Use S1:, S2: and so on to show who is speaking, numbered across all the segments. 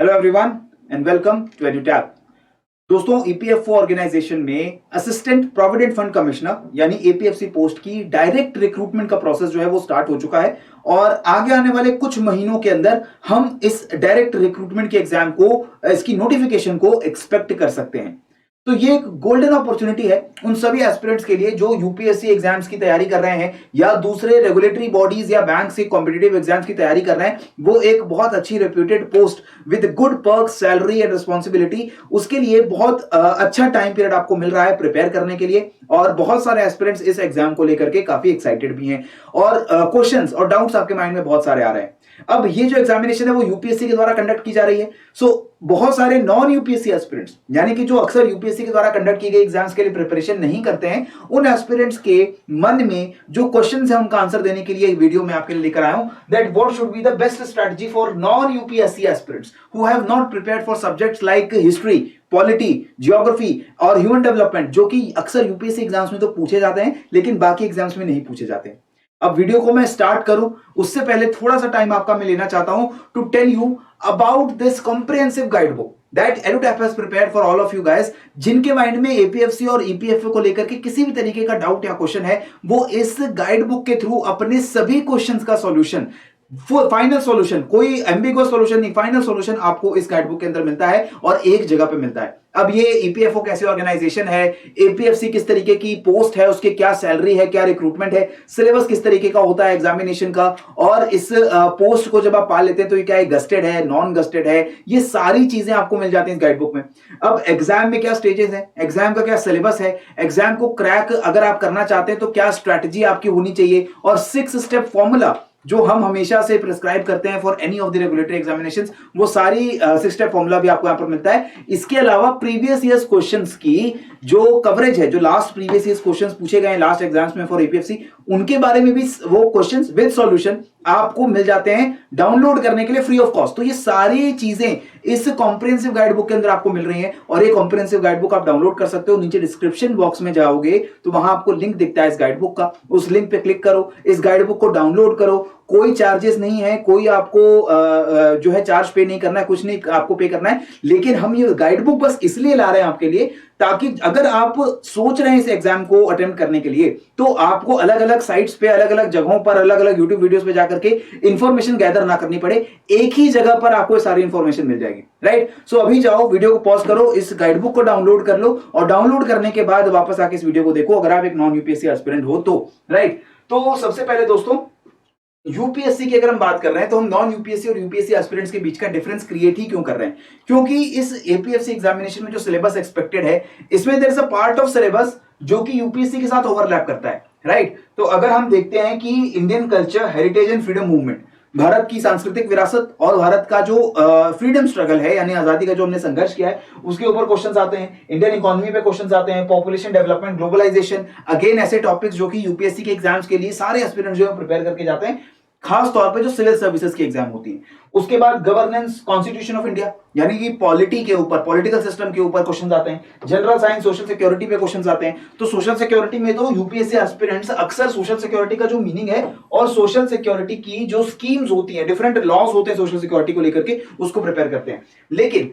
S1: Hello everyone and welcome to EduTap. दोस्तों, EPFO organisation में assistant provident fund commissioner यानी APFC post की direct recruitment का प्रोसेस जो है वो स्टार्ट हो चुका है और आगे आने वाले कुछ महीनों के अंदर हम इस डायरेक्ट रिक्रूटमेंट के एग्जाम को, इसकी नोटिफिकेशन को एक्सपेक्ट कर सकते हैं। तो ये एक गोल्डन अपॉर्चुनिटी है उन सभी एस्पिरेंट्स के लिए जो यूपीएससी एग्जाम्स की तैयारी कर रहे हैं या दूसरे रेगुलेटरी बॉडीज या बैंक से कॉम्पिटिटिव एग्जाम्स की तैयारी कर रहे हैं। वो एक बहुत अच्छी reputed post with good perk, salary and responsibility, उसके लिए बहुत अच्छा टाइम पीरियड आपको मिल रहा है प्रिपेयर करने के लिए। और बहुत सारे एस्पिरेंट्स इस एग्जाम को लेकर के काफी एक्साइटेड भी हैं और क्वेश्चंस और डाउट्स आपके माइंड में बहुत सारे आ रहे हैं। अब ये जो एग्जामिनेशन है वो यूपीएससी के द्वारा कंडक्ट की जा रही है। बहुत सारे नॉन यूपीएससी एस्पिरेंट्स यानी कि जो अक्सर यूपीएससी के द्वारा कंडक्ट की गई एग्जाम्स के लिए प्रिपरेशन नहीं करते हैं, उन एस्पिरेंट्स के मन में जो क्वेश्चंस है उनका आंसर देने के लिए एक वीडियो मैं आपके लिए लेकर आया हूं that what should be the best strategy for non UPSC aspirants who have not prepared for subjects like history, polity, geography और ह्यूमन डेवलपमेंट, जो कि अक्सर यूपीएससी एग्जाम्स में तो पूछे जाते हैं लेकिन बाकी एग्जाम्स में नहीं पूछे जाते। अब वीडियो को मैं स्टार्ट करूं उससे पहले थोड़ा सा टाइम आपका मैं लेना चाहता हूं to tell you about this comprehensive guide book that EduTap has prepared for all of you guys, जिनके माइंड में एपीएफसी और ईपीएफओ को लेकर के किसी भी तरीके का डाउट या क्वेश्चन है, वो इस गाइड बुक के थ्रू अपने सभी क्वेश्चंस का सॉल्यूशन, फाइनल सॉल्यूशन, कोई एम्बिगुअस सॉल्यूशन नहीं, फाइनल सॉल्यूशन आपको इस गाइड बुक के अंदर मिलता है और एक जगह पे मिलता है। अब ये ईपीएफओ कैसी ऑर्गेनाइजेशन है, एपीएफसी किस तरीके की पोस्ट है, उसके क्या सैलरी है, क्या रिक्रूटमेंट है, सिलेबस किस तरीके का होता है एग्जामिनेशन का, और इस पोस्ट को जब आप पा लेते हैं तो ये क्या गस्टेड है, नॉन गस्टेड है, ये सारी चीजें आपको मिल जाती हैं इस गाइड बुक में। अब एग्जाम में क्या स्टेजेस है, एग्जाम का क्या सिलेबस है, एग्जाम को क्रैक अगर आप करना चाहते हैं तो क्या स्ट्रैटेजी आपकी होनी चाहिए, और 6 स्टेप फॉर्मूला जो हम हमेशा से प्रिस्क्राइब करते हैं for any of the regulatory examinations, वो सारी 6 स्टेप फॉर्मूला भी आपको यहां पर मिलता है। इसके अलावा प्रीवियस ईयर्स क्वेश्चंस की जो कवरेज है, जो लास्ट प्रीवियस ईयर्स क्वेश्चंस पूछे गए लास्ट एग्जाम्स में फॉर एपीएफसी, उनके बारे में भी वो क्वेश्चंस विद सॉल्यूशन आपको मिल जाते हैं डाउनलोड करने के लिए फ्री ऑफ कॉस्ट। तो ये सारी चीजें इस कॉम्प्रिहेंसिव गाइड बुक के अंदर आपको मिल रही हैं और ये कॉम्प्रिहेंसिव गाइड बुक आप डाउनलोड कर सकते हो। नीचे डिस्क्रिप्शन बॉक्स में जाओगे तो वहां आपको लिंक दिखता है इस गाइड बुक का, उस लिंक पे क्लिक करो, इस गाइड बुक को डाउनलोड करो। कोई चार्जेस नहीं है, कोई आपको जो है चार्ज पे नहीं करना है, कुछ नहीं आपको पे करना है। लेकिन हम ये गाइड बुक बस इसलिए ला रहे हैं आपके लिए ताकि अगर आप सोच रहे हैं इस एग्जाम को अटेम्प्ट करने के लिए तो आपको अलग अलग साइट्स पे, अलग अलग जगहों पर, अलग अलग यूट्यूब वीडियोस पे जाकर के इंफॉर्मेशन गैदर ना करनी पड़े, एक ही जगह पर आपको सारी इंफॉर्मेशन मिल जाएगी। राइट, सो अभी जाओ, वीडियो को पॉज करो, इस गाइड बुक को डाउनलोड कर लो और डाउनलोड करने के बाद वापस आके इस वीडियो को देखो अगर आप एक नॉन यूपीएससी एस्पिरेंट हो तो। राइट, तो सबसे पहले दोस्तों यूपीएससी की अगर हम बात कर रहे हैं तो हम नॉन यूपीएससी और यूपीएससी एस्पिरेंट्स के बीच का डिफरेंस क्रिएट ही क्यों कर रहे हैं, क्योंकि इस एपीएफसी एग्जामिनेशन में जो सिलेबस एक्सपेक्टेड है इसमें there is a part of syllabus जो कि यूपीएससी के साथ ओवरलैप करता है। राइट, तो अगर हम देखते हैं कि Indian culture, heritage and freedom movement, Bharat की सांस्कृतिक विरासत और भारत का जो फ्रीडम स्ट्रगल है यानी आजादी का जो हमने संघर्ष किया है उसके ऊपर क्वेश्चंस आते हैं। इंडियन इकोनॉमी पे क्वेश्चंस आते हैं, पॉपुलेशन डेवलपमेंट, ग्लोबलाइजेशन, अगेन ऐसे टॉपिक्स जो कि यूपीएससी के एग्जाम्स के लिए सारे एस्पिरेंट्स जो है प्रिपेयर करके जाते हैं, खास तौर पे जो सिविल सर्विसेज की एग्जाम होती है। उसके बाद गवर्नेंस, कॉन्स्टिट्यूशन ऑफ इंडिया यानी कि पॉलिटी के ऊपर, पॉलिटिकल सिस्टम के ऊपर क्वेश्चंस आते हैं। जनरल साइंस, सोशल सिक्योरिटी पे क्वेश्चंस आते हैं। तो सोशल सिक्योरिटी में तो यूपीएससी एस्पिरेंट्स अक्सर सोशल सिक्योरिटी का जो मीनिंग है और सोशल सिक्योरिटी की जो स्कीम्स होती हैं, डिफरेंट लॉज होते हैं सोशल सिक्योरिटी को लेकर के, उसको प्रिपेयर करते हैं। लेकिन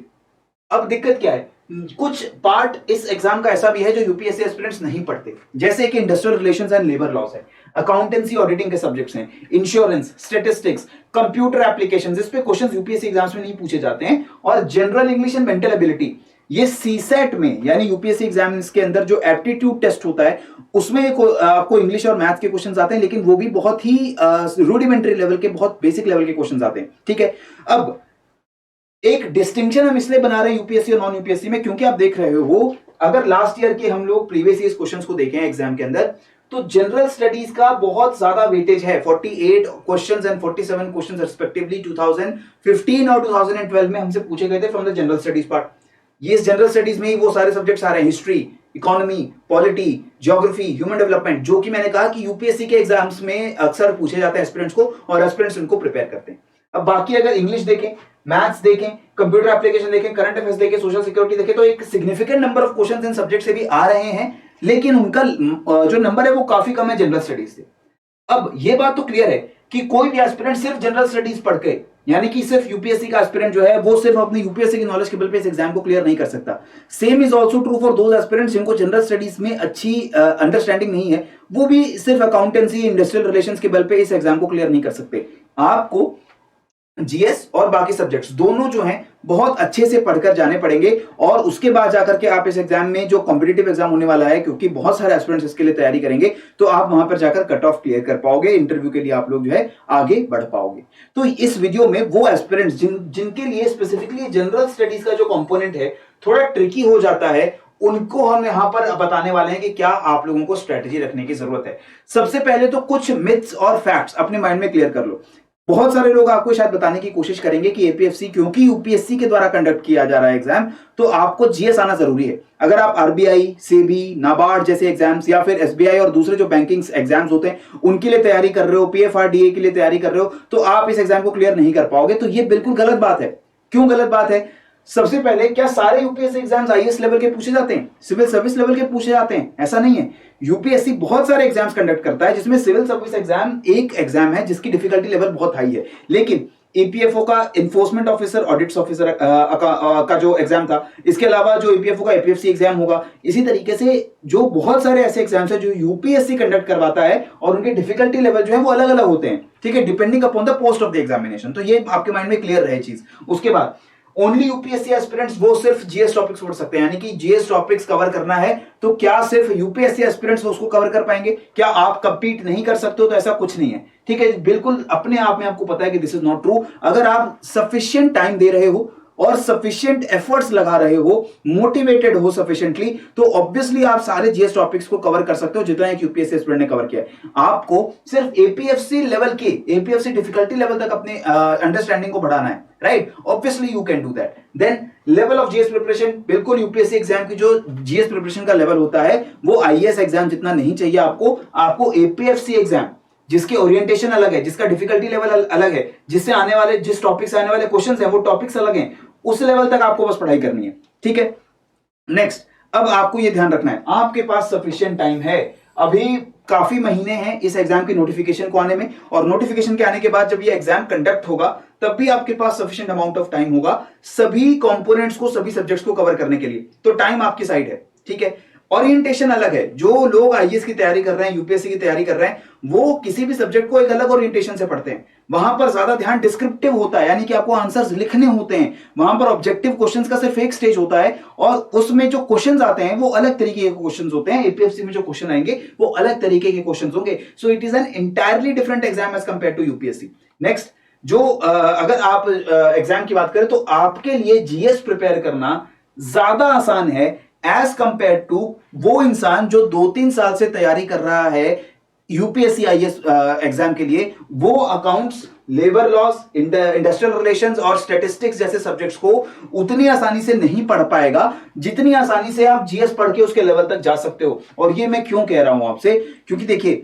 S1: अब दिक्कत क्या है, कुछ पार्ट इस एग्जाम का ऐसा भी है जो यूपीएससी एस्पिरेंट्स नहीं पढ़ते, जैसे कि industrial relations and labour laws है, अकाउंटेंसी ऑडिटिंग के सब्जेक्ट्स हैं, इंश्योरेंस, स्टैटिस्टिक्स, कंप्यूटर एप्लीकेशंस, इस पे क्वेश्चंस यूपीएससी एग्जाम्स में नहीं पूछे जाते हैं। और general English and mental ability, ये सीसेट में यानी यूपीएससी एग्जाम्स के अंदर जो एप्टीट्यूड टेस्ट होता है उसमें आपको इंग्लिश और मैथ के क्वेश्चंस आते हैं, लेकिन वो भी बहुत ही रूडिमेंट्री लेवल के, बहुत बेसिक लेवल के क्वेश्चंस आते हैं। ठीक है, अब एक डिस्टिंक्शन हम इसलिए बना रहे हैं यूपीएससी और नॉन यूपीएससी में, क्योंकि आप देख रहे हो अगर लास्ट ईयर के हम लोग प्रीवियस ईयर क्वेश्चंस को देखें एग्जाम के अंदर तो जनरल स्टडीज का बहुत ज्यादा वेटेज है, 48 क्वेश्चंस एंड 47 क्वेश्चंस रिस्पेक्टिवली 2015 और 2012 में हमसे पूछे गए थे from the general studies part. ये जनरल स्टडीज में ही वो सारे सब्जेक्ट्स आ रहे हैं, history, economy, polity, geography, human development, जो कि मैंने कहा कि यूपीएससी के एग्जाम्स में अक्सर पूछे जाते हैं एस्पिरेंट्स को और एस्पिरेंट्स उनको प्रिपेयर करते हैं। अब बाकी अगर इंग्लिश देखें, मैथ्स देखें, कंप्यूटर एप्लीकेशन देखें, करंट अफेयर्स देखें, सोशल सिक्योरिटी देखें, तो एक significant number of questions in subject से भी आ रहे हैं, लेकिन उनका जो नंबर है वो काफी कम है जनरल स्टडीज से। अब ये बात तो क्लियर है कि कोई भी एस्पिरेंट सिर्फ जनरल स्टडीज पढ़ के यानी कि सिर्फ यूपीएससी का एस्पिरेंट जो है वो सिर्फ अपनी यूपीएससी की नॉलेज के बल पे इस एग्जाम को क्लियर नहीं कर सकता। Same is also true for those aspirants जिनको जनरल स्टडीज में अच्छी अंडरस्टैंडिंग नहीं है, वो भी सिर्फ अकाउंटेंसी इंडस्ट्रियल रिलेशंस के बल पे इस एग्जाम को क्लियर नहीं कर सकते। आपको जीएस और बाकी सब्जेक्ट्स दोनों जो हैं बहुत अच्छे से पढ़कर जाने पड़ेंगे, और उसके बाद जाकर के आप इस एग्जाम में जो कॉम्पिटिटिव एग्जाम होने वाला है, क्योंकि बहुत सारे एस्पिरेंट्स इसके लिए तैयारी करेंगे, तो आप वहां पर जाकर कट ऑफ क्लियर कर पाओगे, इंटरव्यू के लिए आप लोग जो है आगे बढ़ पाओगे। तो इस वीडियो में वो एस्पिरेंट्स जिनके लिए स्पेसिफिकली जनरल स्टडीज का जो कंपोनेंट है थोड़ा ट्रिकी हो जाता है, उनको हम यहां पर बताने वाले हैं कि क्या आप लोगों को स्ट्रेटजी रखने की जरूरत है। सबसे पहले तो कुछ मिथ्स और फैक्ट्स अपने माइंड में क्लियर कर लो। बहुत सारे लोग आपको शायद बताने की कोशिश करेंगे कि एपीएफसी क्योंकि यूपीएससी के द्वारा कंडक्ट किया जा रहा है एग्जाम, तो आपको जीएस आना जरूरी है। अगर आप आरबीआई, सेबी, नाबार्ड जैसे एग्जाम्स या फिर एसबीआई और दूसरे जो बैंकिंग एग्जाम्स होते हैं उनके लिए तैयारी कर रहे हो, पीएफआरडीए के लिए तैयारी कर रहे हो, तो आप इस एग्जाम को क्लियर नहीं कर पाओगे। तो ये बिल्कुल गलत बात है। क्यों गलत बात है? सबसे पहले, क्या सारे यूपीएससी एग्जाम्स आईएएस लेवल के पूछे जाते हैं, सिविल सर्विस लेवल के पूछे जाते हैं? ऐसा नहीं है। यूपीएससी बहुत सारे एग्जाम्स कंडक्ट करता है, जिसमें सिविल सर्विस एग्जाम एक एग्जाम है जिसकी डिफिकल्टी लेवल बहुत हाई है। लेकिन ईपीएफओ का इन्फोर्समेंट ऑफिसर, ऑडिट्स ऑफिसर का जो एग्जाम था, इसके अलावा जो ईपीएफओ का एपीएफसी एग्जाम होगा, इसी तरीके से जो बहुत सारे ऐसे एग्जाम्स हैं जो यूपीएससी कंडक्ट करवाता है, और उनके डिफिकल्टी लेवल जो है वो अलग अलग होते हैं, ठीक है, depending upon the post of the examination. तो ये आपके माइंड में क्लियर रहे चीज। उसके बाद ओनली यूपीएससी एस्पिरेंट्स वो सिर्फ जीएस टॉपिक्स पढ़ सकते हैं, यानी कि जीएस टॉपिक्स कवर करना है तो क्या सिर्फ यूपीएससी एस्पिरेंट्स उसको कवर कर पाएंगे? क्या आप कंपीट नहीं कर सकते हो? तो ऐसा कुछ नहीं है, ठीक है। बिल्कुल अपने आप में आपको पता है कि दिस इज नॉट ट्रू। अगर आप सफिशिएंट टाइम दे रहे हो और सफिशिएंट एफर्ट्स लगा रहे हो, मोटिवेटेड हो सफिशिएंटली, तो ऑब्वियसली आप सारे जीएस टॉपिक्स को कवर कर सकते हो जितना एक यूपीएससी एस्पिरेंट ने कवर किया है। आपको सिर्फ एपीएफसी लेवल के, एपीएफसी डिफिकल्टी लेवल तक अपने अंडरस्टैंडिंग को बढ़ाना है, right? Obviously you can do that. Then level of GS preparation, बिल्कुल यूपीएससी एग्जाम की जो जीएस प्रिपरेशन का लेवल होता है वो आईएएस एग्जाम जितना नहीं चाहिए आपको एपीएफसी एग्जाम जिसके ओरिएंटेशन अलग है, जिसका डिफिकल्टी लेवल अलग है, जिससे आने वाले, जिस टॉपिक से आने वाले क्वेश्चंस हैं वो टॉपिक्स अलग हैं, उस लेवल तक आपको बस पढ़ाई करनी है, ठीक है। नेक्स्ट, अब आपको ये ध्यान रखना है आपके पास सफिशिएंट टाइम है। अभी काफी महीने हैं इस एग्जाम की नोटिफिकेशन को आने में, और नोटिफिकेशन के आने के बाद जब ये एग्जाम कंडक्ट होगा तब भी आपके पास सफिशिएंट अमाउंट ऑफ टाइम होगा सभी कंपोनेंट्स को, सभी सब्जेक्ट्स को कवर करने के लिए। तो टाइम आपकी साइड है, ठीक है। ओरिएंटेशन अलग है। जो लोग आईएएस की तैयारी कर रहे हैं, यूपीएससी की तैयारी कर रहे हैं, वो किसी भी सब्जेक्ट को एक अलग ओरिएंटेशन से पढ़ते हैं। वहां पर ज्यादा ध्यान डिस्क्रिप्टिव होता है, यानी कि आपको आंसर्स लिखने होते हैं। वहां पर ऑब्जेक्टिव क्वेश्चंस का सिर्फ एक स्टेज होता है, और उसमें जो क्वेश्चंस आते हैं वो अलग तरीके के क्वेश्चंस होते हैं। एपीएफसी में जो क्वेश्चन आएंगे वो अलग तरीके के क्वेश्चंस होंगे। So it is an entirely different exam as compare to UPSC. Next, जो अगर आप एग्जाम की बात करें तो आपके लिए जीएस प्रिपेयर करना ज्यादा आसान है एज कंपेयर टू वो इंसान जो 2-3 साल से तैयारी कर रहा है यूपीएससी आईएएस एग्जाम के लिए। वो accounts, labour laws, industrial relations और स्टैटिस्टिक्स जैसे सब्जेक्ट्स को उतनी आसानी से नहीं पढ़ पाएगा जितनी आसानी से आप जीएस पढ़ के उसके लेवल तक जा सकते हो। और ये मैं क्यों कह रहा हूं आपसे, क्योंकि देखिए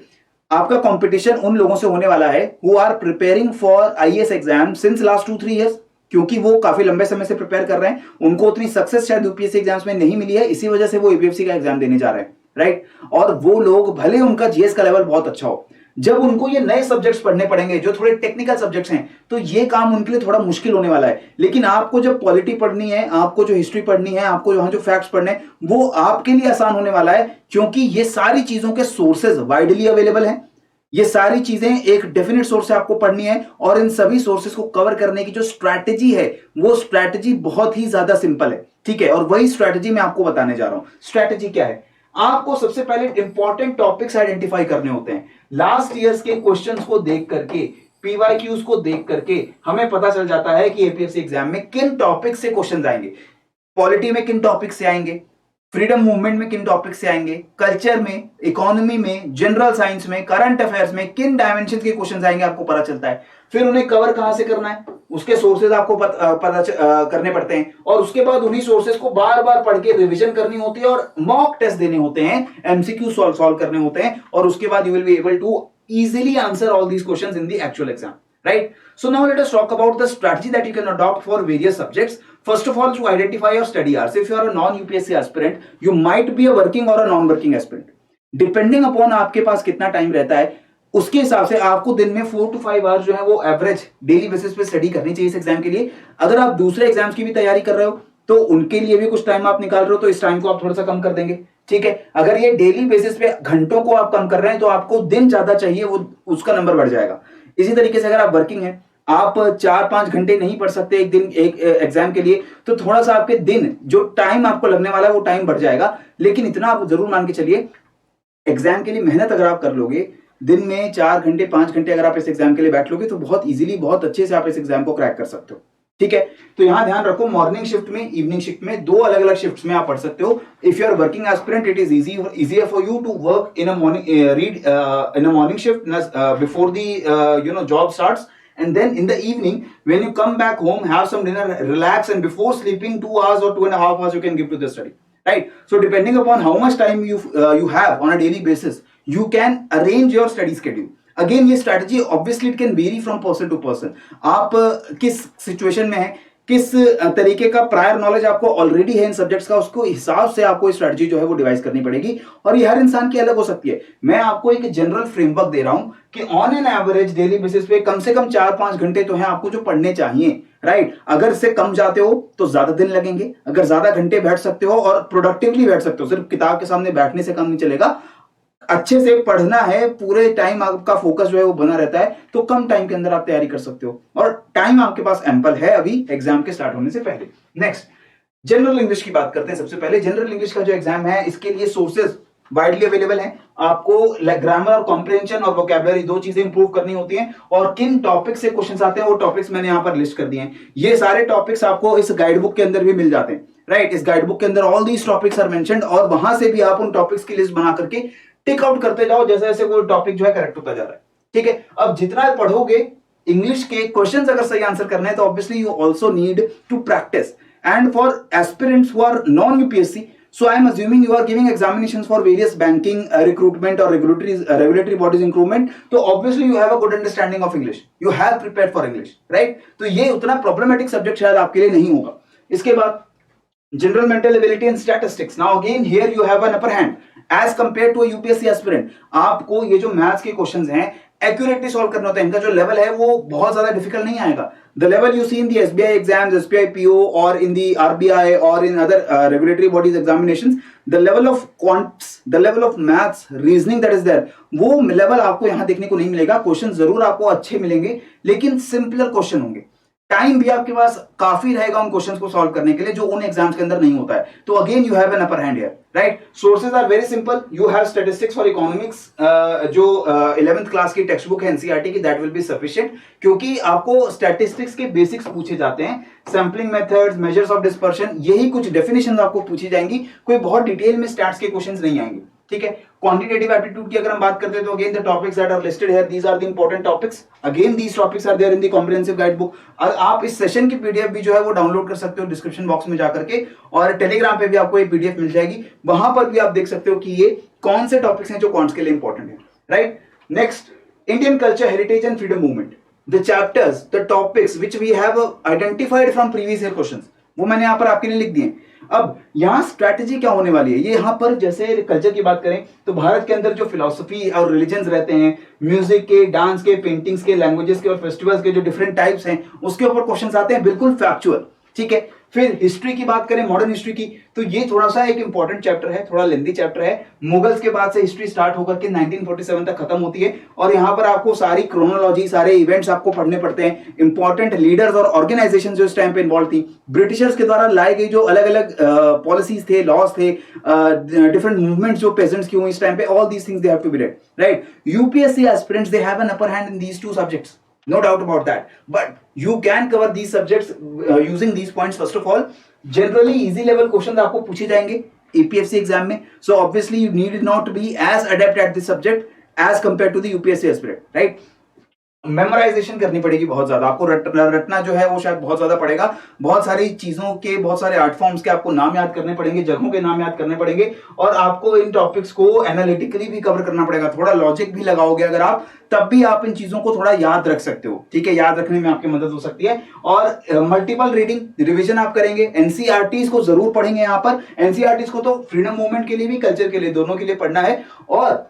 S1: आपका कंपटीशन उन लोगों से होने वाला है who are preparing for IAS exam since last 2-3 years, क्योंकि वो काफी लंबे समय से प्रिपेयर कर रहे हैं। उनको उतनी सक्सेस शायद यूपीएससी एग्जाम्स में नहीं मिली है, इसी वजह से वो यूपीएससी का एग्जाम देने जा रहे हैं, राइट। और वो लोग भले उनका जीएस का लेवल बहुत अच्छा हो, जब उनको ये नए सब्जेक्ट्स पढ़ने पड़ेंगे जो थोड़े टेक्निकल सब्जेक्ट्स हैं, तो ये काम उनके लिए थोड़ा मुश्किल होने वाला है। लेकिन आपको जब पॉलिटी पढ़नी है, आपको जो हिस्ट्री पढ़नी है, आपको वहां जो फैक्ट्स पढ़ने हैं, वो आपके लिए आसान होने वाला है, क्योंकि ये सारी चीजों के सोर्सेज वाइडली अवेलेबल हैं। ये सारी चीजें एक डेफिनेट सोर्स से आपको पढ़नी है, और इन सभी सोर्सेस को कवर करने की जो स्ट्रैटेजी है वो स्ट्रैटेजी बहुत ही ज्यादा सिंपल है, ठीक है। और वही स्ट्रैटेजी मैं आपको बताने जा रहा हूं। स्ट्रैटेजी क्या है? आपको सबसे पहले इंपॉर्टेंट टॉपिक्स आइडेंटिफाई करने होते हैं। लास्ट ईयर्स के क्वेश्चंस को देख करके, पीवाईक्यूज को देख करके हमें पता चल जाता है कि एपीएफसी एग्जाम में किन टॉपिक से क्वेश्चंस आएंगे। पॉलिटी में किन टॉपिक से आएंगे, फ्रीडम मूवमेंट में किन टॉपिक से आएंगे, कल्चर में, इकोनॉमी में, जनरल साइंस में, करंट अफेयर्स में किन डायमेंशन के क्वेश्चंस आएंगे आपको पता चलता है। फिर उन्हें कवर कहां से करना है, उसके सोर्सेज आपको पता करने पड़ते हैं, और उसके बाद उन्हीं सोर्सेज को बार बार पढ़ के रिवीजन करनी होती है, और मॉक टेस्ट देने होते हैं, एमसीक्यू सॉल्व करने होते हैं, और उसके बाद you will be able to easily answer all these questions in the actual exam, right? So now let us talk about the strategy that you can adopt for various subjects. First of all, to identify your study hours. If you are a non-UPSC aspirant, you might be a working or a non-working aspirant. Depending upon आपके पास कितना time रहता है, उसके हिसाब से आपको दिन में 4 to 5 आवर्स जो है वो एवरेज डेली बेसिस पे स्टडी करनी चाहिए इस एग्जाम के लिए। अगर आप दूसरे एग्जाम्स की भी तैयारी कर रहे हो तो उनके लिए भी कुछ टाइम आप निकाल रहे हो तो इस टाइम को आप थोड़ा सा कम कर देंगे, ठीक है। अगर ये डेली बेसिस पे घंटों को आप कम कर रहे हैं तो आपको दिन ज्यादा चाहिए, वो उसका नंबर बढ़ जाएगा। इसी तरीके से अगर आप वर्किंग है, आप 4-5 घंटे नहीं पढ़ सकते एक दिन एक एग्जाम के लिए, तो थोड़ा सा आपके दिन जो टाइम आपको लगने वाला है वो टाइम बढ़ जाएगा। लेकिन इतना आप जरूर मान के चलिए, एग्जाम के लिए मेहनत अगर आप कर लोगे, दिन में 4 घंटे 5 घंटे अगर आप इस एग्जाम के लिए बैठ लोगे तो बहुत इजीली बहुत अच्छे से आप इस एग्जाम को क्रैक कर सकते हो, ठीक है। तो यहां ध्यान रखो, मॉर्निंग शिफ्ट में, इवनिंग शिफ्ट में, दो अलग अलग शिफ्ट्स में आप पढ़ सकते हो। If you are working aspirant, it is easier for you to work in a morning, read in a morning shift before the job starts, and then in the evening when you come back home, have some dinner, relax, and before sleeping 2 hours or 2.5 hours you can give to the study, right? So depending upon how much time you have on a daily basis, you can arrange your study schedule. Again ये strategy obviously it can vary from person to person. आप किस situation में है, किस तरीके का prior knowledge आपको already है इन सब्जेक्ट्स का, उसको हिसाब से आपको स्ट्रैटेजी जो है वो डिवाइस करनी पड़ेगी। और ये हर इंसान की अलग हो सकती है। मैं आपको एक जनरल फ्रेमवर्क दे रहा हूं कि on an average daily basis पे कम से कम 4-5 घंटे तो है आपको जो पढ़ने चाहिए, राइट। अगर इससे कम जाते हो तो ज्यादा दिन लगेंगे, अगर ज्यादा घंटे बैठ सकते हो और प्रोडक्टिवली बैठ सकते हो, सिर्फ किताब के सामने बैठने से काम नहीं चलेगा, अच्छे से पढ़ना है, पूरे टाइम आपका फोकस जो है वो बना रहता है, तो कम टाइम के अंदर आप तैयारी कर सकते हो और टाइम आपके पास एम्पल है अभी एग्जाम के स्टार्ट होने से पहले। नेक्स्ट, जनरल इंग्लिश की बात करते हैं। सबसे पहले जनरल इंग्लिश का जो एग्जाम है, इसके लिए सोर्सेज वाइडली अवेलेबल है। आपको ग्रामर और कॉम्प्रिहेंशन और वोकैबुलरी दो चीजें इंप्रूव करनी होती हैं, और किन टॉपिक से क्वेश्चंस आते हैं वो टॉपिक्स मैंने यहां पर लिस्ट कर दिए हैं। ये सारे टॉपिक्स आपको इस गाइड बुक के अंदर भी मिल जाते हैं, राइट। इस गाइड बुक के अंदर all these topics are mentioned, और वहां से भी आप उन टॉपिक्स की लिस्ट बना करके टिक आउट करते जाओ जैसे जैसे कोई टॉपिक जो है करेक्ट होता जा रहा है, ठीक है। अब जितना पढ़ोगे इंग्लिश के क्वेश्चंस अगर सही आंसर करना है तो obviously you also need to practice. And for aspirants who are non UPSC, so I am assuming you are giving examinations for various banking, recruitment or regulatory bodies recruitment, तो obviously you have a good understanding of English, you have prepared for English, right? तो ये उतना problematic subject शायद आपके लिए नहीं होगा। इसके बाद general mental ability and statistics, now again here you have an upper hand as compared to a UPSC aspirant। आपको ये जो मैथ्स के क्वेश्चंस हैं एक्यूरेटली सॉल्व करना होता है, इनका जो लेवल है वो बहुत ज्यादा डिफिकल्ट नहीं आएगा। The level you see in the SBI exams, SBI PO, और इन द आरबीआई और in other regulatory bodies examinations, the level of quants, the level of maths, reasoning that is there, वो level आपको यहां देखने को नहीं मिलेगा। Question जरूर आपको अच्छे मिलेंगे लेकिन सिंपलर क्वेश्चन होंगे। टाइम भी आपके पास काफी रहेगा उन क्वेश्चंस को सॉल्व करने के लिए जो उन एग्जाम्स के अंदर नहीं होता है। तो again you have an upper hand here, right. Sources are very simple, you have statistics for economics, जो 11th क्लास की टेक्स्ट बुक है एनसीईआरटी की, दैट विल बी सफिशिएंट, क्योंकि आपको स्टैटिस्टिक्स के बेसिक्स पूछे जाते हैं। Sampling methods, measures of dispersion, यही कुछ डेफिनेशंस आपको पूछी जाएंगी, कोई बहुत डिटेल में स्टैट्स के क्वेश्चंस नहीं आएंगे, ठीक है। क्वांटिटेटिव एप्टीट्यूड की अगर हम बात करते हैं तो again the topics that are listed here, these are the important topics, again these topics are there in the comprehensive guide book. आप इस सेशन की पीडीएफ भी जो है वो डाउनलोड कर सकते हो डिस्क्रिप्शन बॉक्स में जाकर के, और टेलीग्राम पे भी आपको ये पीडीएफ मिल जाएगी, वहां पर भी आप देख सकते हो कि ये कौन से टॉपिक्स हैं जो क्वांट्स के लिए इंपॉर्टेंट है, right. Next, Indian culture, heritage and freedom movement, the chapters, the topics which we have identified from previous year questions, वो मैंने यहां पर आपके लिए लिख दिए। अब यहां स्ट्रैटेजी क्या होने वाली है, ये यहां पर जैसे कल्चर की बात करें तो भारत के अंदर जो फिलॉसफी और रिलीजन्स रहते हैं, म्यूजिक के, डांस के, पेंटिंग्स के, लैंग्वेजेस के और फेस्टिवल्स के जो डिफरेंट टाइप्स हैं, उसके ऊपर क्वेश्चंस आते हैं, बिल्कुल फैक्चुअल, ठीक है। फिर हिस्ट्री की बात करें, मॉडर्न हिस्ट्री की, तो ये थोड़ा सा एक इंपॉर्टेंट चैप्टर है, थोड़ा लेंथी चैप्टर है। मुगल्स के बाद से हिस्ट्री स्टार्ट होकर के 1947 तक खत्म होती है, और यहाँ पर आपको सारी क्रोनोलॉजी, सारे इवेंट्स आपको पढ़ने पड़ते हैं। इंपॉर्टेंट लीडर्स और ऑर्गेनाइजेशन जो इस टाइम पे इन्वॉल्व थी, ब्रिटिशर्स के द्वारा लाई गई जो अलग अलग पॉलिसीज थे, लॉज थे, डिफरेंट मूवमेंट्स जो पेजेंट्स की हुई इस टाइम पे, all these things they have to be read, right. UPSC aspirants they have an upper hand in these two subjects, no doubt about that, but you can cover these subjects using these points. First of all, generally easy level questions आपको पूछे जाएंगे APFC exam में, so obviously you need not to be as adept at this subject as compared to the UPSC aspirant, right? Memorisation करनी पड़ेगी बहुत ज्यादा, आपको रटना जो है वो शायद बहुत ज्यादा पड़ेगा। बहुत सारी चीजों के, बहुत सारे आर्ट फॉर्म्स के आपको नाम याद करने पड़ेंगे, जगहों के नाम याद करने पड़ेंगे, और आपको इन टॉपिक्स को एनालिटिकली भी कवर करना पड़ेगा। थोड़ा लॉजिक भी लगाओगे अगर आप, तब भी आप इन चीजों को थोड़ा याद रख सकते हो, ठीक है। याद रखने में आपकी मदद हो सकती है। और मल्टीपल रीडिंग, रिविजन आप करेंगे, एनसीईआरटीज को जरूर पढ़ेंगे। यहाँ पर एनसीईआरटीज को तो फ्रीडम मूवमेंट के लिए भी, कल्चर के लिए, दोनों के लिए पढ़ना है। और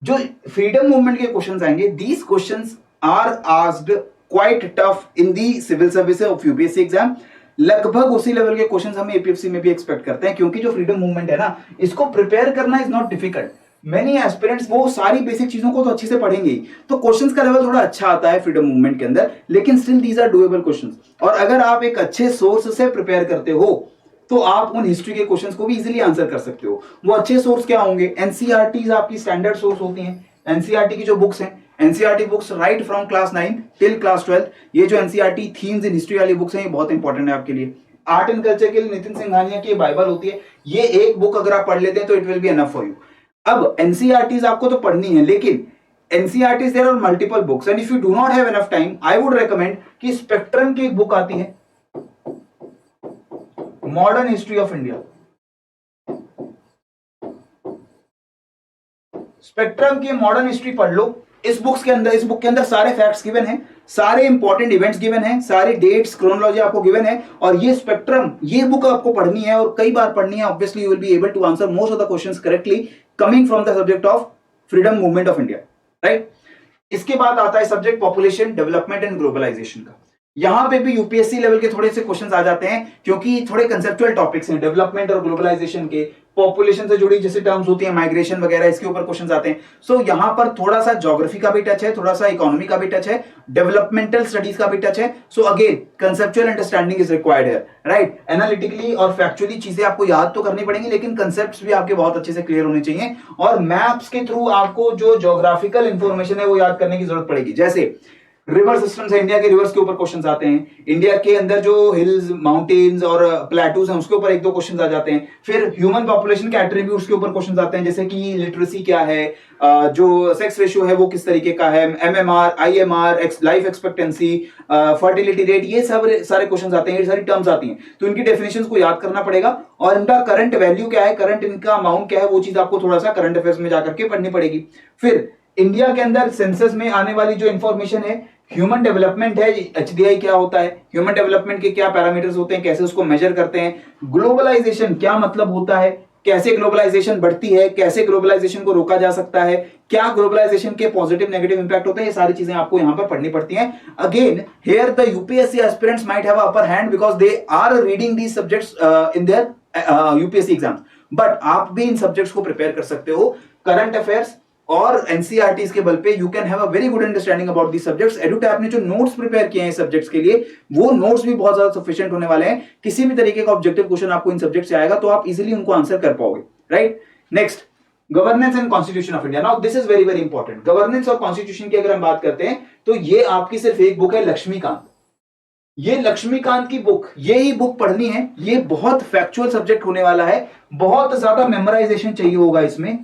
S1: जो फ्रीडम मूवमेंट के क्वेश्चंस आएंगे, these questions are asked quite tough in the civil service of UPSC exam. लगभग उसी लेवल के क्वेश्चंस हमें एपीएससी में भी एक्सपेक्ट करते हैं, क्योंकि जो फ्रीडम मूवमेंट है ना, इसको प्रिपेयर करना is not difficult. Many aspirants वो सारी बेसिक चीजों को तो अच्छे से पढ़ेंगे ही, तो क्वेश्चंस का लेवल थोड़ा अच्छा आता है फ्रीडम मूवमेंट के अंदर, लेकिन still these are doable questions. और अगर आप एक अच्छे सोर्स से प्रिपेयर करते हो तो आप उन हिस्ट्री के क्वेश्चंस को भी इजीली आंसर कर सकते हो। वो अच्छे सोर्स क्या होंगे? एनसीईआरटीज आपकी स्टैंडर्ड सोर्स होती हैं। एनसीईआरटी की जो बुक्स हैं, NCERT books right from class 9 till class 12, ये जो एनसीईआरटी थीम्स इन हिस्ट्री वाली बुक्स हैं, ये बहुत इंपॉर्टेंट है आपके लिए। आर्ट एंड कल्चर के लिए नितिन सिंघानिया की बाइबल होती है, ये एक बुक अगर आप पढ़ लेते हैं तो it will be enough for you. अब एनसीईआरटीज आपको तो पढ़नी है, लेकिन NCERTs there are multiple books, and if you do not have enough time, I would recommend कि स्पेक्ट्रम की एक बुक आती है, modern history of India. Spectrum की मॉडर्न हिस्ट्री पढ़ लो। इस बुक के अंदर सारे फैक्ट्स गिवन हैं, सारे इंपॉर्टेंट इवेंट्स गिवन हैं, सारे डेट्स, क्रोनोलॉजी आपको गिवन है। और ये स्पेक्ट्रम, ये बुक आपको पढ़नी है और कई बार पढ़नी है। Obviously you will be able to answer most of the questions correctly coming from the subject of freedom movement of India, right. इसके बाद आता है subject population development and globalisation का। यहां पे भी यूपीएससी लेवल के थोड़े से क्वेश्चंस आ जाते हैं, क्योंकि थोड़े कंसेप्चुअल टॉपिक्स हैं डेवलपमेंट और ग्लोबलाइजेशन के। पॉपुलेशन से जुड़ी जैसे टर्म्स होती है, माइग्रेशन वगैरह, इसके ऊपर क्वेश्चंस आते हैं। सो यहां पर थोड़ा सा ज्योग्राफी का भी टच है, थोड़ा सा इकोनॉमी का भी टच है, डेवलपमेंटल स्टडीज का भी टच है। So again conceptual understanding is required है, राइट। एनालिटिकली और फैक्चुअली चीजें आपको याद तो करनी पड़ेंगी, लेकिन कंसेप्ट्स भी आपके बहुत अच्छे से क्लियर होने चाहिए। और मैप्स के थ्रू आपको जो ज्योग्राफिकल इंफॉर्मेशन है वो याद करने की जरूरत पड़ेगी। जैसे रिवर सिस्टम्स है, इंडिया के रिवर्स के ऊपर क्वेश्चंस आते हैं। इंडिया के अंदर जो हिल्स, माउंटेन्स और प्लेटूज हैं, उसके ऊपर एक दो क्वेश्चंस आ जाते हैं। फिर ह्यूमन पॉपुलेशन के एट्रीब्यूट्स के ऊपर क्वेश्चंस आते हैं, जैसे कि लिटरेसी क्या है, जो सेक्स रेशियो है वो किस तरीके का है, MMR, IMR, life expectancy, fertility rate, ये सब सारे क्वेश्चंस आते हैं, ये सारी टर्म्स आती हैं। तो इनकी डेफिनेशंस को याद करना पड़ेगा। और इनका करंट वैल्यू क्या है, करंट इनका अमाउंट क्या है, वो चीज आपको थोड़ा सा करंट अफेयर्स में जाकर के पढ़नी पड़ेगी। फिर इंडिया के अंदर सेंसस में आने वाली जो इंफॉर्मेशन है, ह्यूमन डेवलपमेंट है, एचडीआई क्या होता है, ह्यूमन डेवलपमेंट के क्या पैरामीटर्स होते हैं, कैसे उसको मेजर करते हैं, ग्लोबलाइजेशन क्या मतलब होता है, कैसे ग्लोबलाइजेशन बढ़ती है, कैसे ग्लोबलाइजेशन को रोका जा सकता है, क्या ग्लोबलाइजेशन के पॉजिटिव नेगेटिव इंपैक्ट होते हैं, ये सारी चीजें आपको यहां पर पढ़नी पड़ती हैं। Again here the UPSC aspirants might have upper hand because they are reading these subjects in their UPSC exams, but आप भी इन सब्जेक्ट्स को प्रिपेयर कर सकते हो। करंट अफेयर्स और एनसीईआरटीज के बल पे you can have a very good understanding about the subjects. एडुटैप ने जो नोट्स प्रिपेयर किए हैं सब्जेक्ट्स के लिए, वो नोट्स भी बहुत ज्यादा सफिशिएंट होने वाले हैं। किसी भी तरीके का ऑब्जेक्टिव क्वेश्चन आपको इन सब्जेक्ट से आएगा तो आप इजीली उनको आंसर कर पाओगे, right. Next, governance and constitution of India. Now this is very very important. Governance और कॉन्स्टिट्यूशन की अगर हम बात करते हैं तो ये आपकी सिर्फ एक बुक है, लक्ष्मीकांत। ये लक्ष्मीकांत की बुक, ये ही बुक पढ़नी है। ये बहुत फैक्चुअल सब्जेक्ट होने वाला है, बहुत ज्यादा मेमोराइजेशन चाहिए होगा इसमें।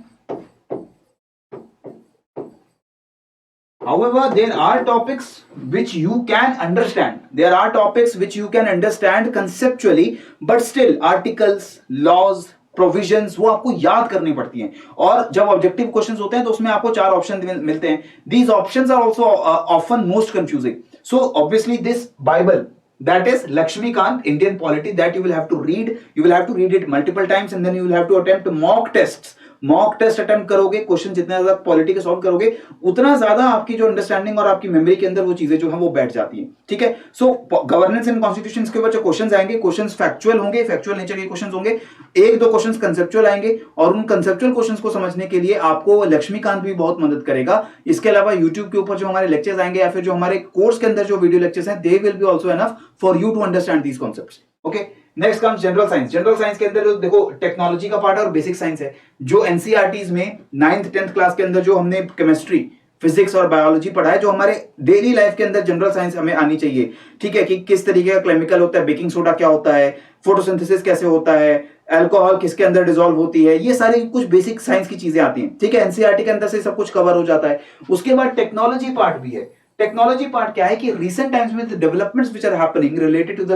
S1: However, there are topics which you can understand. There are topics which you can understand conceptually, but still articles, laws, provisions वो आपको याद करनी पड़ती हैं। और जब ऑब्जेक्टिव क्वेश्चंस होते हैं तो उसमें आपको 4 ऑप्शन मिलते हैं। These options are also often most confusing. So obviously this Bible, that is Lakshmikant Indian Polity, that you will have to read. You will have to read it multiple times and then you will have to attempt mock tests. Mock test attempt करोगे, question जितना ज्यादा polity के solve करोगे, उतना ज्यादा आपकी जो understanding और आपकी मेमोरी के अंदर वो चीजें जो है वो बैठ जाती हैं, ठीक है। सो गवर्नेंस एंड कॉन्स्टिट्यूशन के ऊपर जो क्वेश्चंस आएंगे, क्वेश्चंस फैक्चुअल होंगे, फैक्चुअल नेचर के क्वेश्चंस होंगे, एक दो क्वेश्चंस कंसेप्चुअल आएंगे, और उन कंसेप्चुअल क्वेश्चंस को समझने के लिए आपको लक्ष्मीकांत भी बहुत मदद करेगा। इसके अलावा यूट्यूब के ऊपर जो हमारे लेक्चर्स आएंगे या फिर जो हमारे कोर्स के अंदर जो वीडियो लेक्चर्स हैं, they will be also enough for you to understand these concepts, okay. Next comes general science. General science के अंदर देखो टेक्नोलॉजी का पार्ट और बेसिक साइंस है। जो एनसीईआरटीज में 9th 10th क्लास के अंदर जो हमने केमिस्ट्री, फिजिक्स और बायोलॉजी पढ़ा है, जो हमारे डेली लाइफ के अंदर जनरल साइंस हमें आनी चाहिए, ठीक है, कि किस तरीके का केमिकल होता है, बेकिंग सोडा क्या होता है, फोटोसिंथेसिस कैसे होता है, अल्कोहल किसके अंदर डिसॉल्व होती है, ये सारी कुछ बेसिक साइंस की चीजें आती हैं, ठीक है। एनसीईआरटी के अंदर से सब कुछ कवर हो जाता है। उसके बाद टेक्नोलॉजी पार्ट भी है। टेक्नोलॉजी पार्ट क्या है कि recent times with the developments which are happening related to the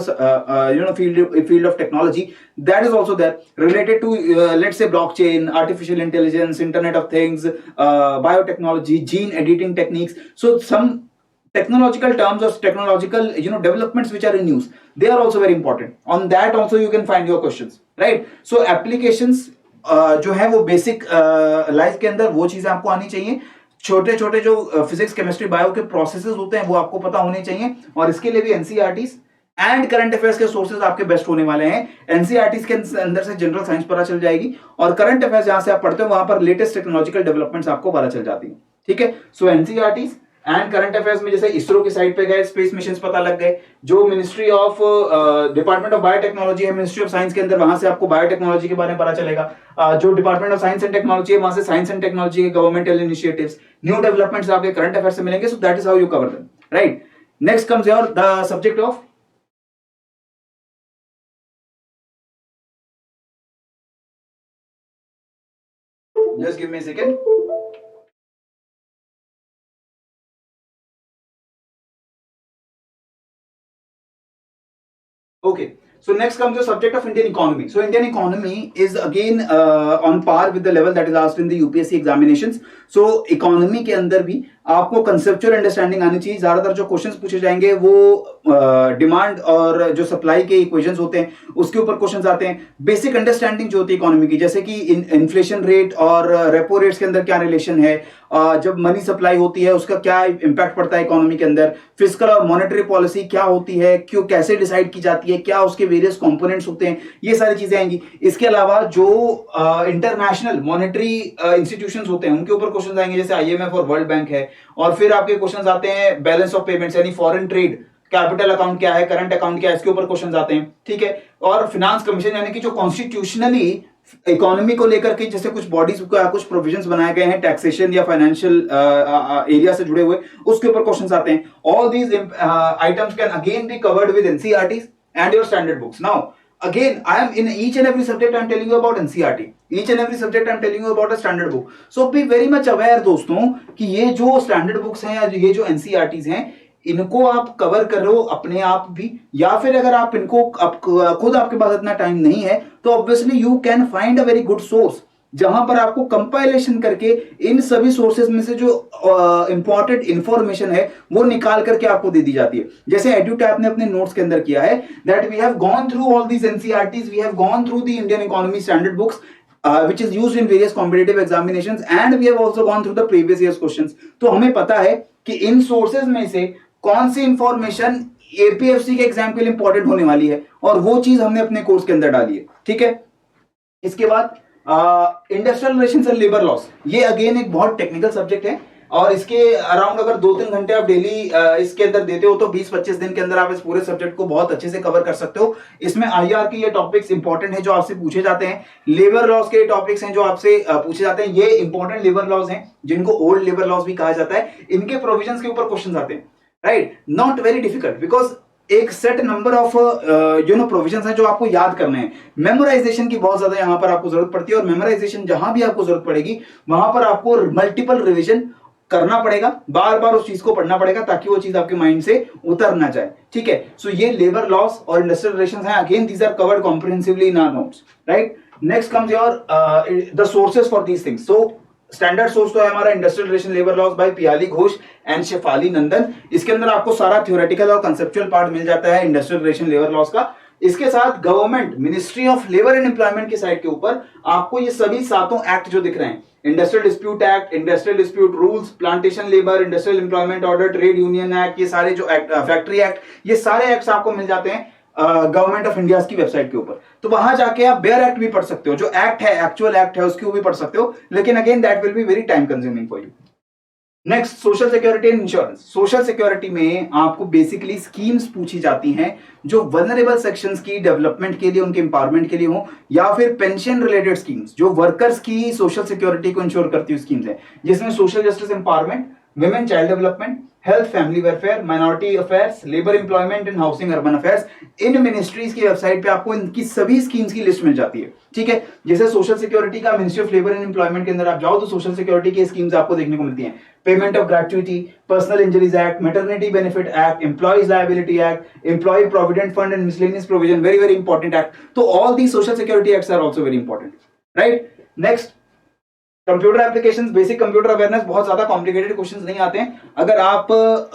S1: field of technology, that is also there related to let's say blockchain, artificial intelligence, internet of things, biotechnology, gene editing techniques. So some technological terms or technological developments which are in use, they are also very important. On that also you can find your questions, right? So applications जो है वो basic life के अंदर वो चीजें आपको आनी चाहिए। छोटे छोटे जो फिजिक्स केमिस्ट्री बायो के प्रोसेसेस होते हैं वो आपको पता होने चाहिए, और इसके लिए भी एनसीईआरटीज एंड करंट अफेयर्स के सोर्सेज आपके बेस्ट होने वाले हैं। एनसीईआरटीज के अंदर से जनरल साइंस पता चल जाएगी, और करंट अफेयर्स जहां से आप पढ़ते हो वहां पर लेटेस्ट टेक्नोलॉजिकल डेवलपमेंट्स आपको पता चल जाती है। ठीक है, सो एनसीईआरटीज एंड करंट अफेयर्स में जैसे इसरो की साइट पे गए, स्पेस मिशन पता लग गए। जो ministry of department of biotechnology है, मिनिस्ट्री ऑफ साइंस के अंदर, वहां से आपको बायोटेक्नोलॉजी के बारे में पता चलेगा। जो department of science and technology है, वहां से साइंस एंड टेक्नोलॉजी के गवर्नमेंटल इनिशिएटिव्स, न्यू डेवलपमेंट्स आपके करंट अफेयर्स से मिलेंगे। So that is how you cover them, right. Next comes your the subject of, just give me a second. Okay, so next comes the subject of Indian economy. So Indian economy is again on par with the level that is asked in the UPSC examinations. So economy के अंदर भी आपको conceptual understanding आनी चाहिए। ज्यादातर जो questions पूछे जाएंगे वो डिमांड और जो सप्लाई के इक्वेशंस होते हैं उसके ऊपर क्वेश्चंस आते हैं। बेसिक अंडरस्टैंडिंग जो होती है इकोनॉमी की, जैसे कि इन्फ्लेशन रेट और रेपो रेट्स के अंदर क्या रिलेशन है, जब मनी सप्लाई होती है उसका क्या इंपैक्ट पड़ता है इकोनॉमी के अंदर, फिस्कल और मॉनेटरी पॉलिसी क्या होती है, क्यों कैसे डिसाइड की जाती है, क्या उसके वेरियस कंपोनेंट्स होते हैं, ये सारी चीजें आएंगी। इसके अलावा जो इंटरनेशनल मॉनेटरी इंस्टीट्यूशंस होते हैं उनके ऊपर क्वेश्चन आएंगे, जैसे आईएमएफ और वर्ल्ड बैंक है। और फिर आपके क्वेश्चन आते हैं बैलेंस ऑफ पेमेंट्स यानी फॉरेन ट्रेड, कैपिटल अकाउंट क्या है, करंट अकाउंट क्या है, इसके ऊपर क्वेश्चन आते हैं। ठीक है, और फिनांस कमीशन यानी कि जो कॉन्स्टिट्यूशनली इकोनॉमी को लेकर के जैसे कुछ बॉडीज का कुछ प्रोविजंस बनाए गए हैं टैक्सेशन या फाइनेंशियल एरिया से जुड़े हुए, उसके ऊपर क्वेश्चंस आते हैं। All these items can again be covered with NCERTs and your standard books. Now again I am in each and every subject I am telling you about NCERT, each and every subject I am telling you about a standard book. So be very much aware दोस्तों कि ये जो standard books हैं या ये जो NCERTs हैं इनको आप कवर करो अपने आप भी, या फिर अगर आप इनको खुद आपके पास इतना टाइम नहीं है तो obviously you can find a very good source जहां पर आपको कंपाइलेशन करके इन सभी सोर्सेज में से जो इंपॉर्टेंट इंफॉर्मेशन है वो निकाल करके आपको दे दी जाती है। जैसे एड्यूटैप ने अपने नोट्स के अंदर किया है that we have gone through all these NCERTs, we have gone through the Indian economy standard books which is used in various competitive examinations and we have also gone through the previous years questions। तो हमें पता है कि इन sources में से कौन सी information APFC के exam के लिए इंपॉर्टेंट होने वाली है और वो चीज हमने अपने कोर्स के अंदर डाली है। ठीक है, इसके बाद industrial relations and labour laws, ये अगेन एक बहुत टेक्निकल सब्जेक्ट है और इसके अराउंड अगर 2-3 घंटे आप डेली इसके अंदर देते हो तो 20-25 दिन के अंदर आप इस पूरे सब्जेक्ट को बहुत अच्छे से कवर कर सकते हो। इसमें आईआर के ये टॉपिक्स इंपॉर्टेंट है जो आपसे पूछे जाते हैं, लेबर लॉस के टॉपिक्स हैं जो आपसे पूछे जाते हैं। ये इंपॉर्टेंट लेबर लॉस हैं जिनको ओल्ड लेबर लॉस भी कहा जाता है, इनके प्रोविजंस के ऊपर क्वेश्चन आते हैं, right. Not very difficult because एक सेट नंबर ऑफ प्रोविजंस है जो आपको याद करने हैं। मेमोराइजेशन की बहुत ज्यादा यहां पर आपको जरूरत पड़ती है और मेमोराइजेशन जहां भी आपको जरूरत पड़ेगी वहां पर आपको मल्टीपल रिवीजन करना पड़ेगा, बार बार उस चीज को पढ़ना पड़ेगा ताकि वो चीज आपके माइंड से उतर ना जाए। ठीक है, सो ये लेबर लॉस और इंडस्ट्रियल रिलेशंस हैं, again these are covered comprehensively in our notes, right. Next comes your the sources for these things. So standard source तो है हमारा industrial relation labour laws by Piyali Ghosh and Shefali Nandan. इसके अंदर आपको सारा थ्योरेटिकल और कंसेप्चुअल पार्ट मिल जाता है इंडस्ट्रियल रिलेशन लेबर लॉस का। इसके साथ government ministry of labour and employment की साइड के ऊपर आपको ये सभी 7 एक्ट जो दिख रहे हैं, industrial dispute act, industrial dispute rules, plantation labour, industrial employment order, trade union act, ये सारे जो एक्ट, फैक्ट्री एक्ट, ये सारे एक्ट्स आपको मिल जाते हैं गवर्नमेंट ऑफ इंडिया की वेबसाइट के ऊपर। तो वहां जाके आप बेयर एक्ट भी पढ़ सकते हो, जो एक्ट है एक्चुअल एक्ट है उसको भी पढ़ सकते हो, लेकिन again that will be very time consuming for you. Next, social security and insurance. Social security में आपको बेसिकली स्कीम्स पूछी जाती हैं जो वल्नरेबल सेक्शंस की डेवलपमेंट के लिए, उनके एम्पावरमेंट के लिए हो, या फिर पेंशन रिलेटेड स्कीम्स जो वर्कर्स की सोशल सिक्योरिटी को इंश्योर करती हुई स्कीम्स है, जिसमें social justice empowerment, women child development, health family welfare, minority affairs, labour employment and housing urban affairs. In ministries की वेबसाइट पे आपको इनकी सभी स्कीम्स की लिस्ट मिल जाती है। ठीक है, जैसे सोशल सिक्योरिटी का ministry of labour and employment के अंदर आप जाओ तो सोशल सिक्योरिटी की स्कीम्स आपको देखने को मिलती हैं। Payment of gratuity, personal injuries act, maternity benefit act, employees liability act, employ provident fund and miscellaneous provision, very very important act. तो all the social security acts are also very important, right. Next, computer applications, basic computer awareness. बहुत ज्यादा complicated questions नहीं आते हैं। अगर आप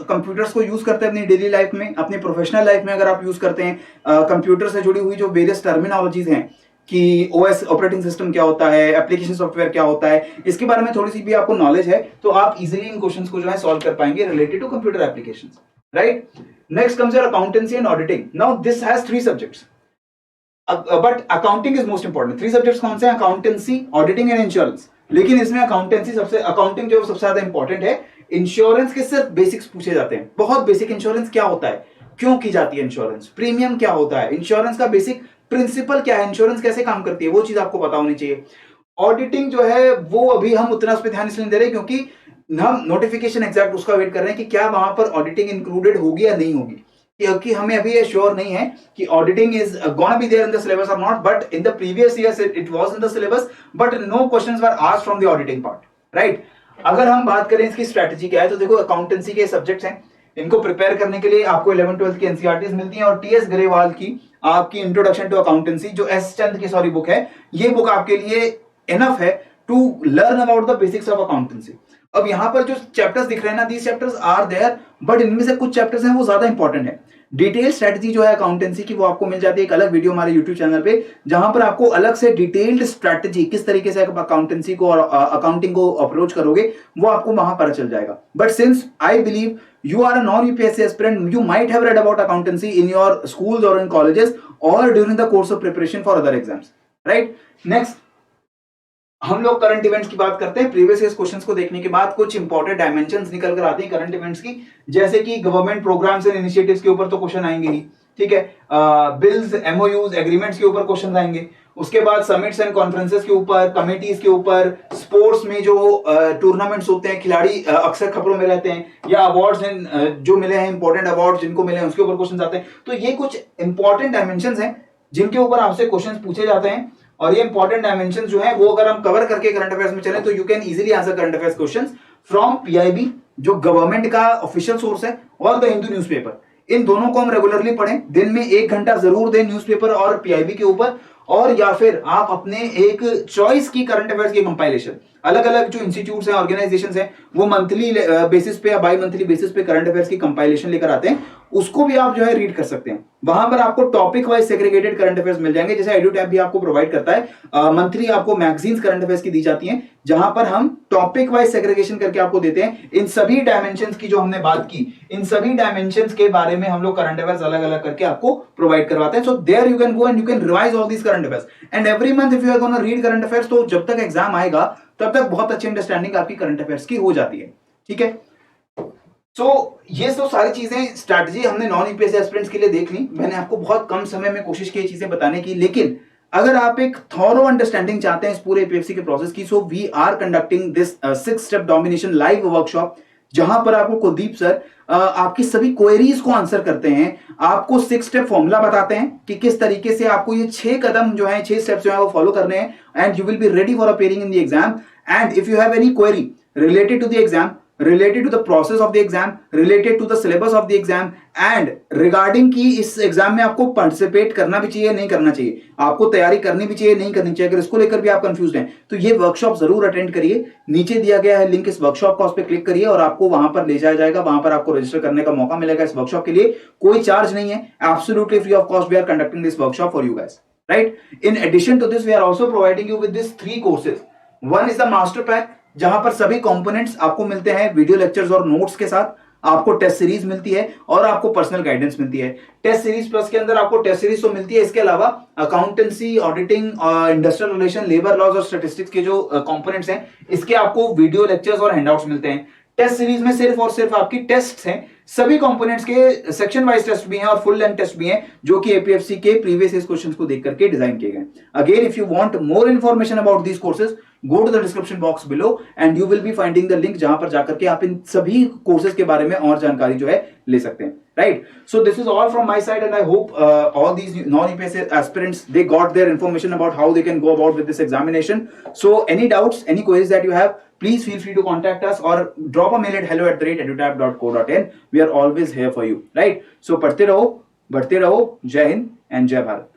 S1: computers को use करते हैं अपनी डेली लाइफ में, अपनी प्रोफेशनल लाइफ में, अगर आप यूज करते हैं कंप्यूटर से जुड़ी हुई जो वेरियस टर्मिनोलॉजीज हैं, कि ओएस ऑपरेटिंग सिस्टम क्या होता है, एप्लीकेशन सॉफ्टवेयर क्या होता है, इसके बारे में थोड़ी सी भी आपको नॉलेज है तो आप इजीली इन क्वेश्चंस को जो है सॉल्व कर पाएंगे related to computer applications, right. Next comes your accountancy and auditing. Now this has 3 subjects but accounting is most important. 3 subjects कौन से हैं? Accountancy, auditing and insurance. लेकिन इसमें अकाउंटिंग जो सबसे ज्यादा इंपॉर्टेंट है। इंश्योरेंस के सिर्फ बेसिक्स पूछे जाते हैं, बहुत बेसिक। इंश्योरेंस क्या होता है, क्यों की जाती है इंश्योरेंस, प्रीमियम क्या होता है, इंश्योरेंस का बेसिक प्रिंसिपल क्या है, इंश्योरेंस कैसे काम करती है, वो चीज आपको पता होनी चाहिए। ऑडिटिंग जो है वो अभी हम उतना उस पर ध्यान इसलिए दे रहे हैं क्योंकि हम नोटिफिकेशन एग्जैक्ट उसका वेट कर रहे हैं कि क्या वहां पर ऑडिटिंग इंक्लूडेड होगी या नहीं होगी, क्योंकि हमें अभी ये श्योर नहीं है कि auditing is gonna be there in the syllabus और not, but in the previous years it was in the syllabus but no questions were asked from the auditing part, right. अगर हम बात करें इसकी स्ट्रेटजी क्या है तो देखो अकाउंटेंसी के सब्जेक्ट्स हैं, इनको प्रिपेयर करने के लिए आपको 11th-12th की एनसीईआरटीज मिलती हैं और टीएस ग्रेवाल की आपकी इंट्रोडक्शन टू अकाउंटेंसी जो एस चंद की सॉरी बुक है, ये बुक आपके लिए इनफ है to learn about the basics of accountancy. अब यहां पर जो चैप्टर्स दिख रहे हैं ना, these chapters are there but इनमें से कुछ चैप्टर्स हैं वो ज्यादा इंपॉर्टेंट है। डिटेल स्ट्रेटजी जो है अकाउंटेंसी की वो आपको मिल जाती है एक अलग वीडियो हमारे यूट्यूब चैनल पे, जहां पर आपको अलग से डिटेल्ड स्ट्रेटजी किस तरीके से अकाउंटेंसी को और अकाउंटिंग को अप्रोच करोगे वो आपको वहां पर चल जाएगा। But since I believe you are a non-UPSC aspirant, you might have read about accountancy in your schools or in colleges or during the course of preparation for other exams, right? Next, हम लोग current events की बात करते हैं। Previous year questions को देखने के बाद कुछ इंपॉर्टेंट डायमेंशंस निकल कर आते हैं करंट इवेंट्स की, जैसे कि गवर्नमेंट प्रोग्राम्स एंड इनिशिएटिव्स के ऊपर तो क्वेश्चन आएंगे ही, ठीक है। बिल्स, एमओयूज, एग्रीमेंट्स के ऊपर क्वेश्चन आएंगे। उसके बाद समिट्स एंड कॉन्फ्रेंसेस के ऊपर, कमिटीज के ऊपर, स्पोर्ट्स में जो टूर्नामेंट्स होते हैं, खिलाड़ी अक्सर खबरों में रहते हैं, या अवार्ड्स जो मिले हैं, इंपॉर्टेंट अवार्ड्स जिनको मिले हैं उसके ऊपर क्वेश्चन आते हैं। तो ये कुछ इंपॉर्टेंट डायमेंशंस हैं जिनके ऊपर आपसे क्वेश्चन पूछे जाते हैं, और ये इंपॉर्टेंट डायमेंशंस जो है वो अगर हम कवर करके करंट अफेयर्स में चले तो you can easily answer current affairs questions from PIB जो गवर्नमेंट का ऑफिशियल सोर्स है, और द हिंदू न्यूज़पेपर। इन दोनों को हम रेगुलरली पढ़ें, दिन में 1 घंटा जरूर दें न्यूज़पेपर और पीआईबी के ऊपर, और या फिर आप अपने एक चॉइस की करंट अफेयर्स की कंपाइलेशन, अलग अलग जो इंस्टीट्यूट्स हैं, ऑर्गेनाइजेशंस हैं, वो मंथली बेसिस पे या बाई मंथली बेसिस पे करंट अफेयर्स की कंपाइलेशन लेकर आते हैं, उसको भी आप जो है रीड कर सकते हैं। वहां पर आपको topic wise segregated current affairs मिल जाएंगे, जैसे एडुटैब भी आपको प्रोवाइड करता है। मंथली आपको मैगजीन्स करंट अफेयर्स की दी जाती हैं, जहां पर हम टॉपिक वाइज सेग्रीगेशन करके आपको देते हैं। इन सभी डायमेंशंस की जो हमने बात की, इन सभी डायमेंशंस के बारे में हम लोग करंट अफेयर्स अलग अलग करके आपको प्रोवाइड करवाते हैं। So there you can go and you can revise all these current affairs and every month if you are gonna read current affairs, तो जब तक एग्जाम आएगा तब तक बहुत अच्छी अंडरस्टैंडिंग आपकी करंट अफेयर्स की हो जाती है, ठीक है। ये तो सारी चीजें स्ट्रैटेजी हमने नॉन यूपीएससी एस्पिरेंट्स के लिए देख ली। मैंने आपको बहुत कम समय में कोशिश की चीजें बताने की, लेकिन अगर आप एक थॉरो अंडरस्टैंडिंग चाहते हैं इस पूरे पीएफसी के प्रोसेस की, so we are conducting this 6 step domination live workshop, जहां पर आपको कुलदीप सर आपकी सभी क्वेरीज को आंसर करते हैं, आपको 6 स्टेप फॉर्मूला बताते हैं कि किस तरीके से आपको ये 6 कदम जो है, 6 स्टेप्स जो है वो फॉलो करने हैं, and you will be ready for appearing in the exam. And if you have any query related to the exam, related to the process of the exam, related to the syllabus of the exam, and regarding कि इस exam में आपको participate करना भी चाहिए नहीं करना चाहिए, आपको तैयारी करनी भी चाहिए नहीं करनी चाहिए, अगर इसको लेकर भी आप कंफ्यूज हैं तो ये वर्कशॉप जरूर अटेंड करिए। नीचे दिया गया है लिंक इस वर्कशॉप का, उस पर क्लिक करिए और आपको वहां पर ले जाया जाएगा, वहां पर आपको रजिस्टर करने का मौका मिलेगा। इस वर्कशॉप के लिए कोई चार्ज नहीं है, absolutely free of cost we are conducting this workshop for you guys, right. In addition to this we are also providing you with this 3 courses. One is the master pack, जहां पर सभी components आपको मिलते हैं video lectures और notes के साथ, आपको टेस्ट सीरीज मिलती है और आपको पर्सनल गाइडेंस मिलती है। टेस्ट सीरीज प्लस के अंदर आपको टेस्ट सीरीज तो मिलती है, इसके अलावा accountancy, auditing, industrial relation, labour laws और स्टैटिस्टिक्स के जो कंपोनेंट्स हैं, इसके आपको वीडियो लेक्चर्स और हैंडआउट्स मिलते हैं। टेस्ट सीरीज में सिर्फ और सिर्फ आपकी टेस्ट हैं, सभी कंपोनेंट्स के सेक्शन वाइज टेस्ट भी हैं और फुल लेंथ टेस्ट भी हैं, जो कि एपीएफसी के प्रीवियस ईयर क्वेश्चंस को देख करके डिजाइन किए गए। Again if you want more information about these courses, go to the description box below and you will be finding the link, जहां पर जाकर के आप इन सभी कोर्सेज के बारे में और जानकारी जो है ले सकते हैं, right? So this is all from my side, and I hope all these non-UPSC aspirants, they got their information about how they can go about with this examination. So any doubts, any queries that you have, please feel free to contact us or drop a mail at hello@edutab.co.in. We are always here for you, right? So पढ़ते रहो, बढ़ते रहो, जय Hind and जय भारत।